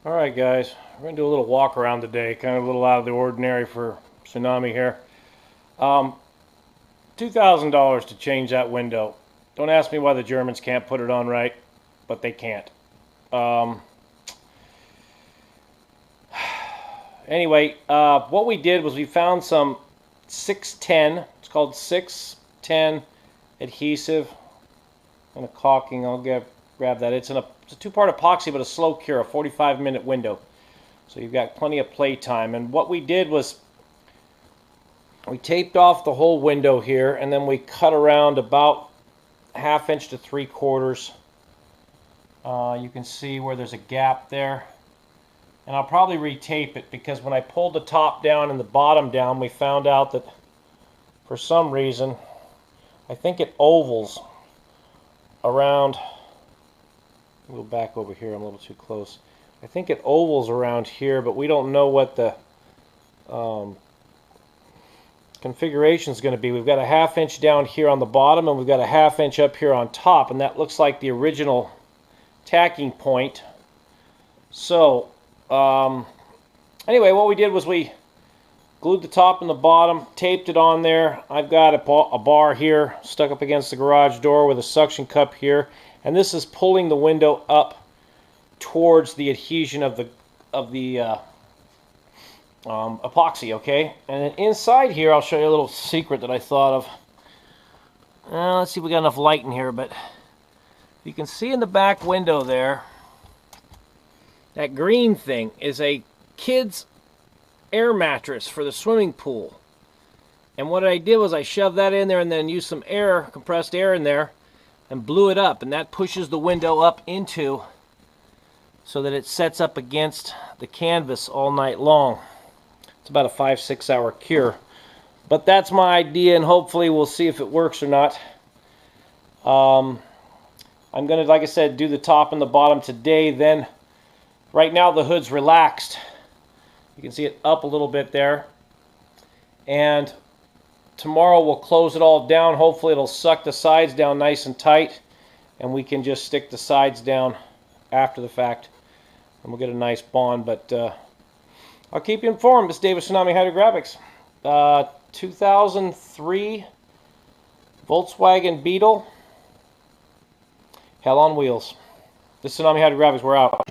Alright guys, we're going to do a little walk around today, kind of a little out of the ordinary for Tsunami here. $2,000 to change that window. Don't ask me why the Germans can't put it on right, but they can't. Anyway, what we did was we found some 610, it's called 610 adhesive, and a caulking. I'll grab that. It's a two-part epoxy, but a slow cure, a 45-minute window. So you've got plenty of play time. And what we did was we taped off the whole window here, and then we cut around about 1/2 inch to 3/4. You can see where there's a gap there. And I'll probably retape it because when I pulled the top down and the bottom down, we found out that for some reason, I think it ovals around. Go back over here, I'm a little too close. I think it ovals around here, but we don't know what the configuration is going to be. We've got a 1/2 inch down here on the bottom, and we've got a 1/2 inch up here on top, and that looks like the original tacking point. So, anyway, what we did was we glued the top and the bottom, taped it on there. I've got a bar here stuck up against the garage door with a suction cup here, and this is pulling the window up towards the adhesion of the epoxy. Okay, and then inside here, I'll show you a little secret that I thought of. Let's see if we got enough light in here, but you can see in the back window there, that green thing is a kid's air mattress for the swimming pool. And what I did was I shoved that in there and then used some air, compressed air in there, and blew it up, and that pushes the window up into so that it sets up against the canvas all night long. It's about a 5-6 hour cure, but that's my idea, and hopefully we'll see if it works or not. I'm gonna, like I said, do the top and the bottom today. Then right now the hood's relaxed. You can see it up a little bit there, and tomorrow we'll close it all down. Hopefully it'll suck the sides down nice and tight, and we can just stick the sides down after the fact, and we'll get a nice bond. But I'll keep you informed. This is David Tsunami Hydrographics. 2003 Volkswagen Beetle. Hell on wheels. This is Tsunami Hydrographics. We're out.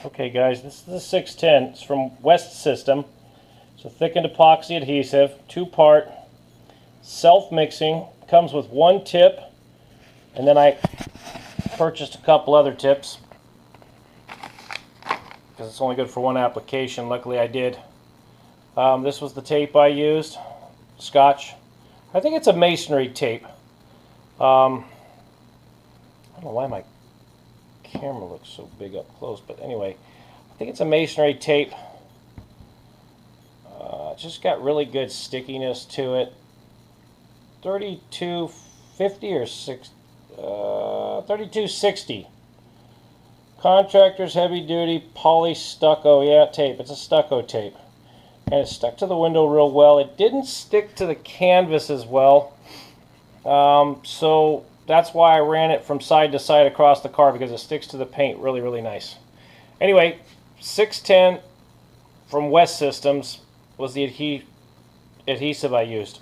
Okay guys, this is the 610. It's from West System. It's a thickened epoxy adhesive, 2-part, self-mixing. Comes with 1 tip, and then I purchased a couple other tips because it's only good for 1 application. Luckily I did. This was the tape I used, Scotch. I think it's a masonry tape. I don't know why my camera looks so big up close, but anyway, I think it's a masonry tape. Just got really good stickiness to it. 3250 or 3260. Contractor's heavy duty poly stucco, yeah, tape. It's a stucco tape, and it stuck to the window real well. It didn't stick to the canvas as well, so that's why I ran it from side to side across the car, because it sticks to the paint really, really nice. Anyway, 610 from West Systems was the adhesive I used.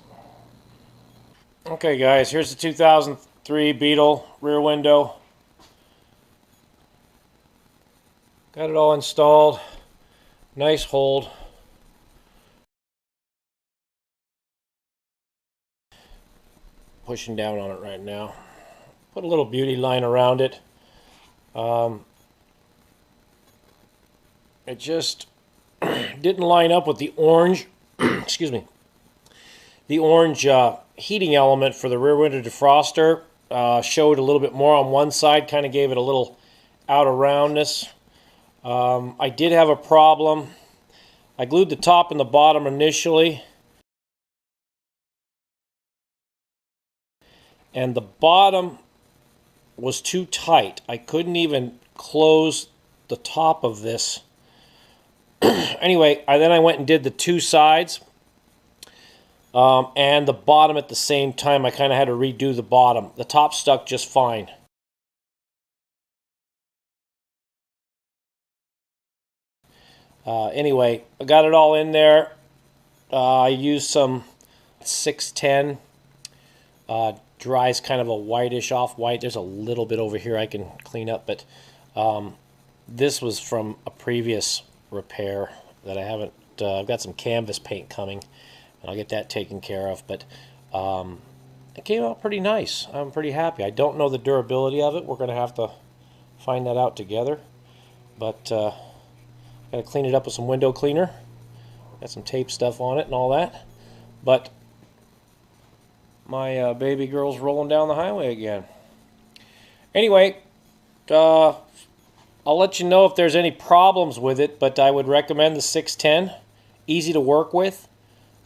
Okay guys, here's the 2003 Beetle rear window. Got it all installed. Nice hold. Pushing down on it right now. Put a little beauty line around it. It just didn't line up with the orange, excuse me, the orange heating element for the rear window defroster. Showed a little bit more on one side, kind of gave it a little outer roundness. I did have a problem. I glued the top and the bottom initially, and the bottom was too tight. I couldn't even close the top of this. Anyway, then I went and did the 2 sides and the bottom at the same time. I kind of had to redo the bottom. The top stuck just fine. Anyway, I got it all in there. I used some 610. Dries kind of a whitish off-white. There's a little bit over here I can clean up, but this was from a previous repair that I haven't. I've got some canvas paint coming, and I'll get that taken care of. But it came out pretty nice. I'm pretty happy. I don't know the durability of it. We're going to have to find that out together. But got to clean it up with some window cleaner. Got some tape stuff on it and all that. But my baby girl's rolling down the highway again. Anyway, I'll let you know if there's any problems with it, but I would recommend the 610. Easy to work with,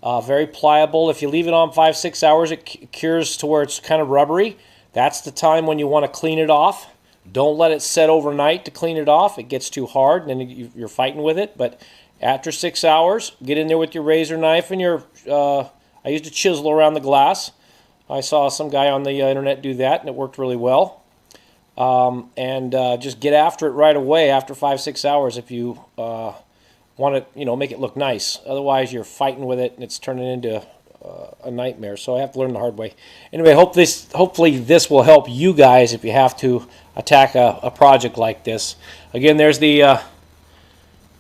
very pliable. If you leave it on 5-6 hours, it cures to where it's kind of rubbery. That's the time when you want to clean it off. Don't let it set overnight to clean it off. It gets too hard, and then you're fighting with it. But after 6 hours, get in there with your razor knife and your... I used a chisel around the glass. I saw some guy on the internet do that, and it worked really well. Just get after it right away after 5-6 hours if you want to, make it look nice. Otherwise, you're fighting with it, and it's turning into a nightmare. So I have to learn the hard way. Anyway, hopefully this will help you guys if you have to attack a project like this. Again, there's the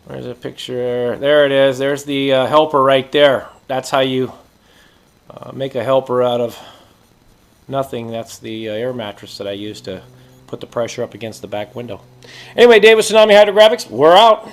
where's the picture? There it is. There's the helper right there. That's how you make a helper out of nothing. That's the air mattress that I used to put the pressure up against the back window. Anyway, David Tsunami Hydrographics, we're out.